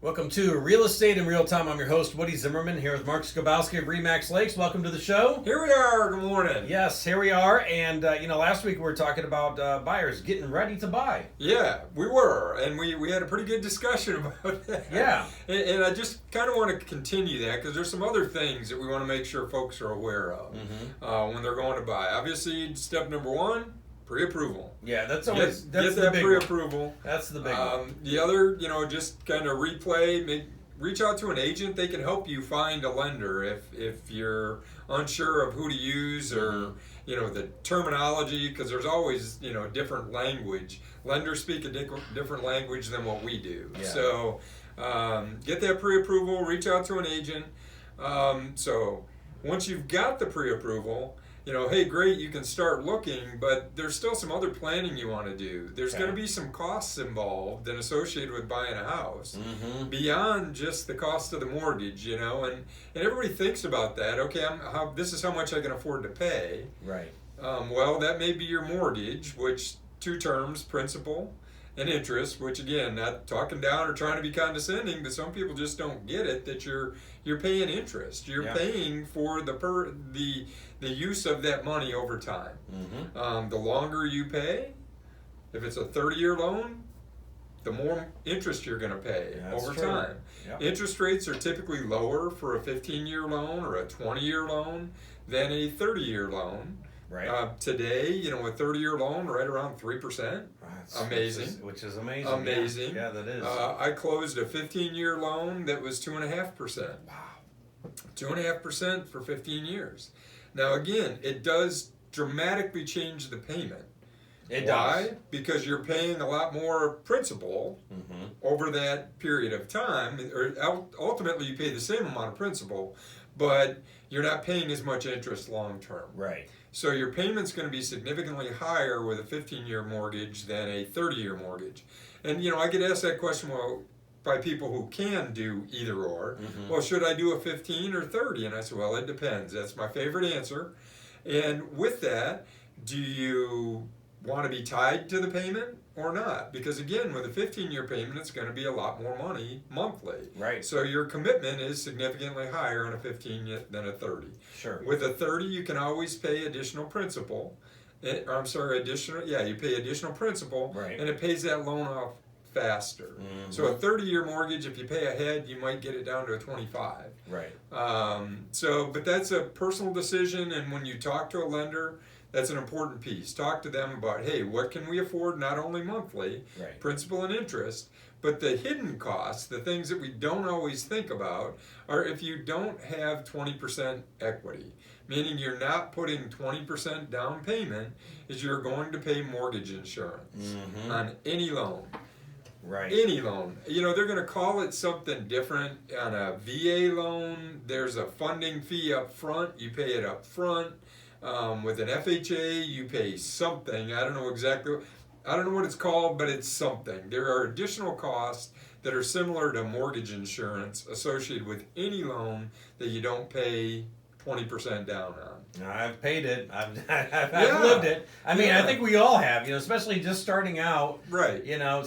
Welcome to Real Estate in Real Time. I'm your host, Woody Zimmerman, here with Mark Skabowski of RE/MAX Lakes. Welcome to the show. Here we are. Good morning. Yes, here we are. And, last week we were talking about buyers getting ready to buy. Yeah, we were. And we had a pretty good discussion about that. Yeah. And I just kind of want to continue that because there's some other things that we want to make sure folks are aware of when they're going to buy. Obviously, step number one, pre-approval. Yeah, that's always get the that big pre-approval. one. That's the big one. The other, just kind of reach out to an agent. They can help you find a lender if you're unsure of who to use or the terminology, because there's always different language. Lenders speak a different language than what we do. Yeah. So get that pre-approval. Reach out to an agent. So once you've got the pre-approval, hey, great, you can start looking, but there's still some other planning you want to do. There's going to be some costs involved and associated with buying a house beyond just the cost of the mortgage, and everybody thinks about that. Okay, this is how much I can afford to pay. Right. Well, that may be your mortgage, which two terms, principal and interest, which again, not talking down or trying to be condescending, but some people just don't get it, that you're paying interest. You're paying for the use of that money over time. The longer you pay, if it's a 30-year loan, the more interest you're going to pay over time. Yep. Interest rates are typically lower for a 15-year loan or a 20-year loan than a 30-year loan. Right. Today, a 30-year loan right around 3%. Amazing. Which is amazing. Amazing. Yeah, that is. I closed a 15-year loan that was 2.5%. Wow. 2.5% for 15 years. Now, again, it does dramatically change the payment. It Why? does. Because you're paying a lot more principal over that period of time. Or ultimately, you pay the same amount of principal, but you're not paying as much interest long term. Right. So your payment's going to be significantly higher with a 15-year mortgage than a 30-year mortgage. And, I get asked that question, by people who can do either or. Well, should I do a 15 or 30? And I said, well, it depends. That's my favorite answer. And with that, do you want to be tied to the payment or not? Because again, with a 15-year payment, it's going to be a lot more money monthly. Right. So your commitment is significantly higher on a 15 than a 30. Sure. With a 30, you can always pay additional principal. You pay additional principal, right, and it pays that loan off faster. So a 30-year mortgage, if you pay ahead, you might get it down to a 25. Right. But that's a personal decision, and when you talk to a lender, that's an important piece. Talk to them about, hey, what can we afford, not only monthly, principal and interest, but the hidden costs, the things that we don't always think about, are if you don't have 20% equity, meaning you're not putting 20% down payment, is you're going to pay mortgage insurance on any loan. Right. Any loan. They're going to call it something different. On a VA loan, there's a funding fee up front. You pay it up front. With an FHA, you pay something. I don't know what it's called, but it's something. There are additional costs that are similar to mortgage insurance associated with any loan that you don't pay 20% down on. I've paid it. I've lived it. I mean, I think we all have, especially just starting out. Right. You don't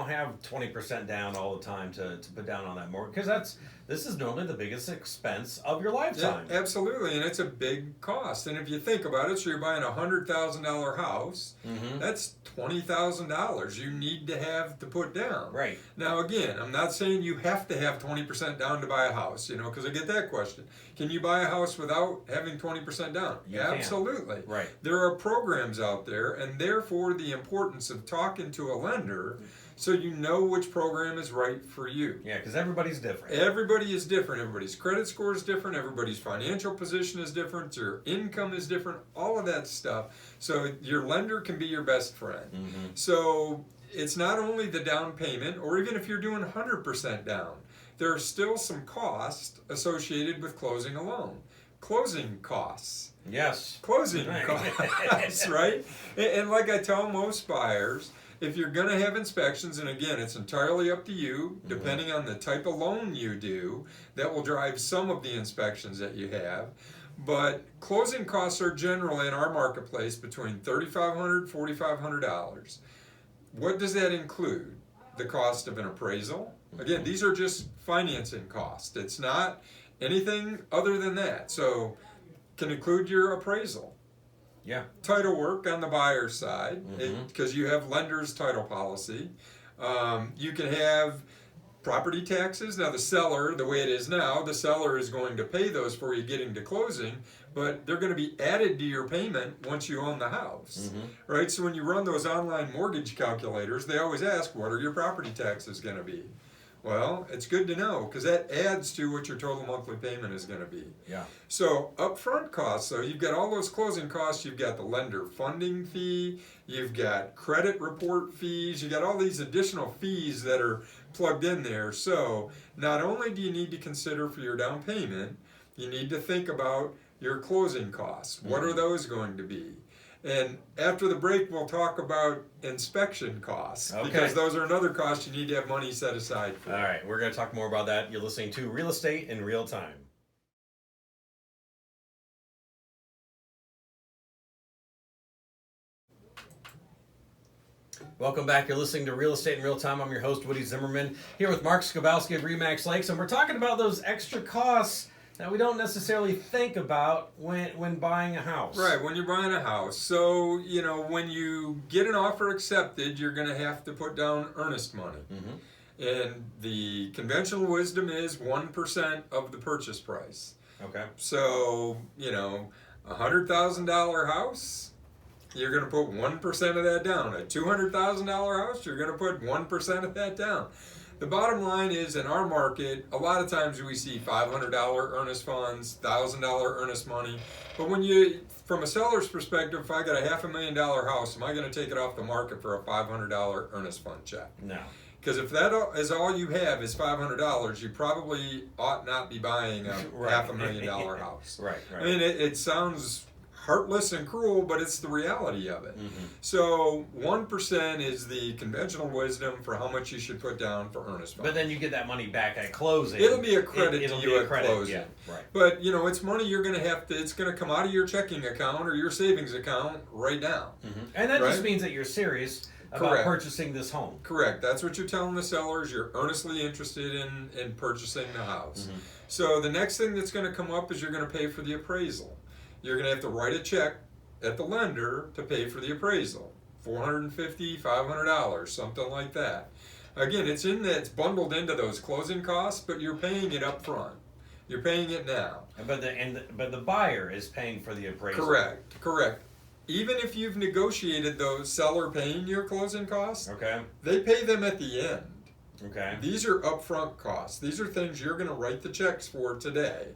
have 20% down all the time to put down on that mortgage, because this is normally the biggest expense of your lifetime. Yeah, absolutely, and it's a big cost. And if you think about it, so you're buying a $100,000 house, that's $20,000 you need to have to put down. Right. Now, again, I'm not saying you have to have 20% down to buy a house, because I get that question. Can you buy a house without having 20% down? Absolutely. Right. There are programs out there, and therefore the importance of talking to a lender so you know which program is right for you. Yeah, because everybody's different. Everybody is different. Everybody's credit score is different. Everybody's financial position is different. Your income is different. All of that stuff. So your lender can be your best friend. So it's not only the down payment, or even if you're doing 100% down, there are still some costs associated with closing a loan. Closing costs. Yes. Closing costs, right? And like I tell most buyers, if you're going to have inspections, and again, it's entirely up to you, depending on the type of loan you do, that will drive some of the inspections that you have. But closing costs are generally in our marketplace between $3,500 and $4,500. What does that include? The cost of an appraisal, Again, these are just financing costs. It's not anything other than that. So, can include your appraisal. Yeah. Title work on the buyer's side, Mm-hmm. because you have lender's title policy. You can have property taxes. Now, the seller, the way it is now, the seller is going to pay those for you getting to closing, but they're going to be added to your payment once you own the house, right? So when you run those online mortgage calculators, they always ask, what are your property taxes going to be? Well, it's good to know because that adds to what your total monthly payment is going to be. Yeah. So upfront costs, so you've got all those closing costs, you've got the lender funding fee, you've got credit report fees, you've got all these additional fees that are plugged in there. So not only do you need to consider for your down payment, you need to think about your closing costs. What are those going to be? And after the break, we'll talk about inspection costs, because those are another cost you need to have money set aside for. All right, we're going to talk more about that. You're listening to Real Estate in Real Time. Welcome back. You're listening to Real Estate in Real Time. I'm your host, Woody Zimmerman, here with Mark Skowalski of RE/MAX Lakes, and we're talking about those extra costs that we don't necessarily think about when buying a house. Right, when you're buying a house. So, you know, when you get an offer accepted, you're going to have to put down earnest money. And the conventional wisdom is 1% of the purchase price. Okay. So, you know, $100,000 house, you're going to put 1% of that down. A $200,000 house, you're going to put 1% of that down. The bottom line is, in our market, a lot of times we see $500 earnest funds, $1,000 earnest money. But when you, from a seller's perspective, if I got a $500,000 house, am I going to take it off the market for a $500 earnest fund check? No. Because if that is all you have is $500, you probably ought not be buying a $500,000 house. Right. I mean, it sounds heartless and cruel, but it's the reality of it. So 1% is the conventional wisdom for how much you should put down for earnest funds. But then you get that money back at closing. It'll be a credit It'll to be you a at credit, closing. yeah, right. But, you know, it's money you're going to have to, it's going to come out of your checking account or your savings account right now. And that Right? just means that you're serious about Correct. purchasing this home. Correct. That's what you're telling the sellers. You're earnestly interested in purchasing the house. So the next thing that's going to come up is you're going to pay for the appraisal. You're going to have to write a check at the lender to pay for the appraisal. $450, $500, something like that. Again, it's bundled into those closing costs, but you're paying it up front. You're paying it now. But the buyer is paying for the appraisal. Correct. Even if you've negotiated those seller paying your closing costs, Okay. they pay them at the end. Okay. These are upfront costs. These are things you're going to write the checks for today,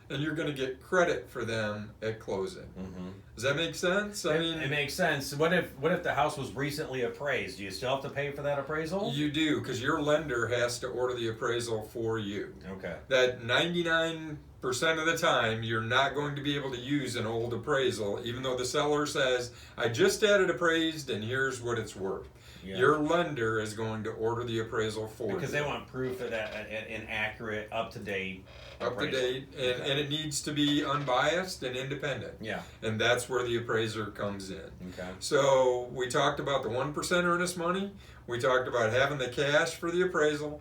and you're going to get credit for them at closing. Does that make sense? I mean, it makes sense. What if the house was recently appraised? Do you still have to pay for that appraisal? you do, because your lender has to order the appraisal for you. Okay. That 99% of the time, you're not going to be able to use an old appraisal, even though the seller says, I just had it appraised and here's what it's worth. Yeah. Your lender is going to order the appraisal for you. Because they want proof of that, an accurate, up-to-date appraisal. Up-to-date, and it needs to be unbiased and independent. Yeah. And that's where the appraiser comes in. Okay. So we talked about the 1% earnest money. We talked about having the cash for the appraisal.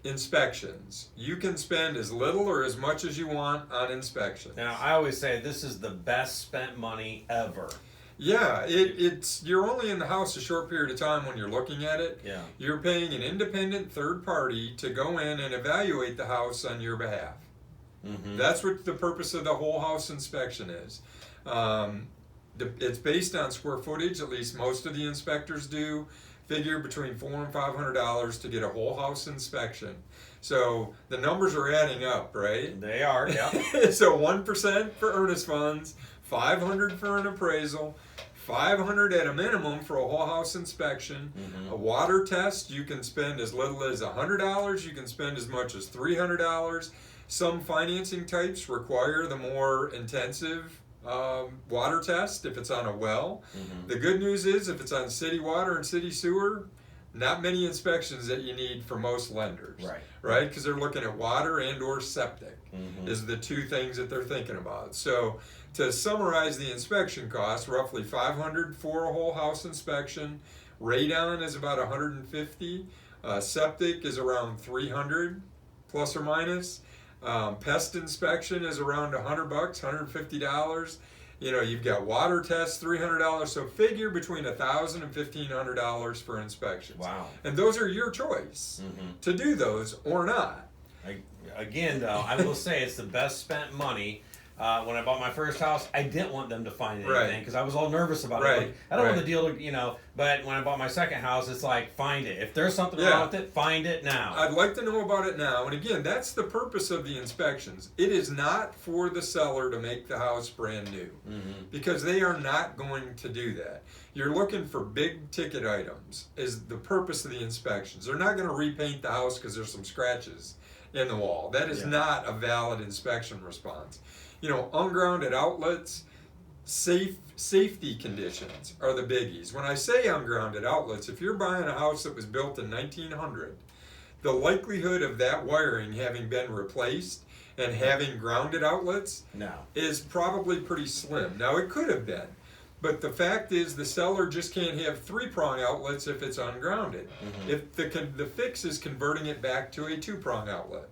Inspections. You can spend as little or as much as you want on inspections. Now, I always say this is the best spent money ever. Yeah, it's you're only in the house a short period of time when you're looking at it. Yeah. You're paying an independent third party to go in and evaluate the house on your behalf. That's what the purpose of the whole house inspection is. It's based on square footage, at least most of the inspectors do. Figure between $400 and $500 to get a whole house inspection. So the numbers are adding up, right? They are, yeah. So 1% for earnest funds, $500 for an appraisal, $500 at a minimum for a whole house inspection. A water test, you can spend as little as $100. You can spend as much as $300. Some financing types require the more intensive water test if it's on a well. The good news is if it's on city water and city sewer, not many inspections that you need for most lenders. Right? Because they're looking at water and or septic is the two things that they're thinking about. So to summarize the inspection cost, roughly $500 for a whole house inspection. Radon is about $150. Septic is around $300 plus or minus. Pest inspection is around $100, $150. You've got water tests, $300. So figure between $1,000 and $1,500 for inspections. Wow. And those are your choice to do those or not. Again, though, I will say it's the best spent money. When I bought my first house, I didn't want them to find anything because I was all nervous about it. Like, I don't want the deal to, but when I bought my second house, it's like, find it. If there's something wrong with it, find it now. I'd like to know about it now. And again, that's the purpose of the inspections. It is not for the seller to make the house brand new because they are not going to do that. You're looking for big ticket items is the purpose of the inspections. They're not going to repaint the house because there's some scratches in the wall. That is not a valid inspection response. Ungrounded outlets, safety conditions are the biggies. When I say ungrounded outlets, if you're buying a house that was built in 1900, the likelihood of that wiring having been replaced and having grounded outlets is probably pretty slim. Now, it could have been, but the fact is the seller just can't have 3-prong outlets if it's ungrounded. If the fix is converting it back to a 2-prong outlet.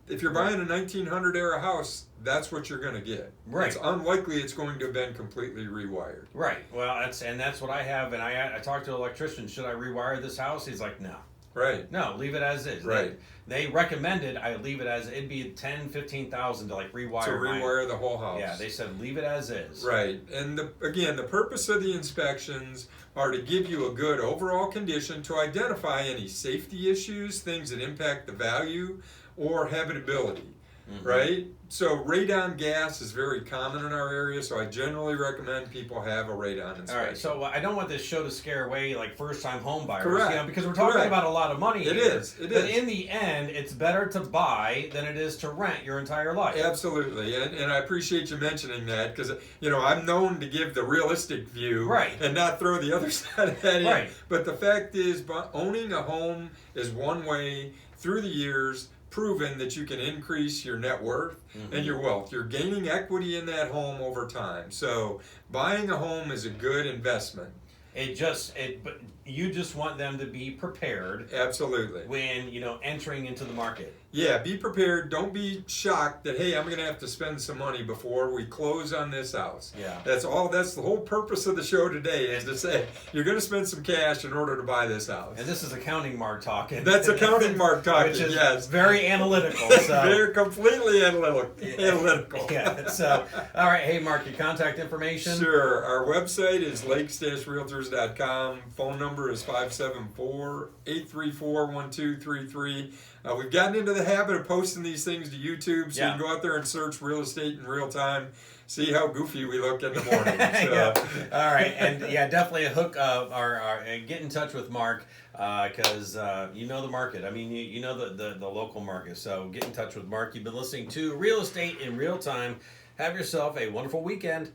If you're buying a 1900 era house, that's what you're going to get. Right. It's unlikely it's going to have been completely rewired. Right. Well, that's what I have. And I talked to an electrician. Should I rewire this house? He's like, no. Right. No, leave it as is. Right. They recommended I leave it as it'd be $10,000-$15,000 to rewire. To rewire the whole house. Yeah, they said leave it as is. Right. And again, the purpose of the inspections are to give you a good overall condition to identify any safety issues, things that impact the value or habitability. Right? So radon gas is very common in our area, so I generally recommend people have a radon inspection. All right, so I don't want this show to scare away like first-time home buyers. Correct. Because we're talking about a lot of money here. It is. But in the end, it's better to buy than it is to rent your entire life. Absolutely, and I appreciate you mentioning that because I'm known to give the realistic view and not throw the other side of that in. But the fact is, owning a home is one way through the years proven that you can increase your net worth and your wealth. You're gaining equity in that home over time. So buying a home is a good investment. But you just want them to be prepared. Absolutely. When, entering into the market. Yeah, be prepared. Don't be shocked that, hey, I'm going to have to spend some money before we close on this house. Yeah. That's the whole purpose of the show today is to say you're going to spend some cash in order to buy this house. And this is accounting Mark talking. That's accounting Mark talking, which is yes. Very analytical. So. They're completely analytical. Yeah. So, all right. Hey, Mark, your contact information? Sure. Our website is lakes-realtors.com. Phone number is 574-834-1233. We've gotten into the habit of posting these things to YouTube, so you can go out there and search real estate in real time, see how goofy we look in the morning. So. All right, and definitely hook up or get in touch with Mark because you know the market. I mean, you know the local market. So get in touch with Mark. You've been listening to Real Estate in Real Time. Have yourself a wonderful weekend.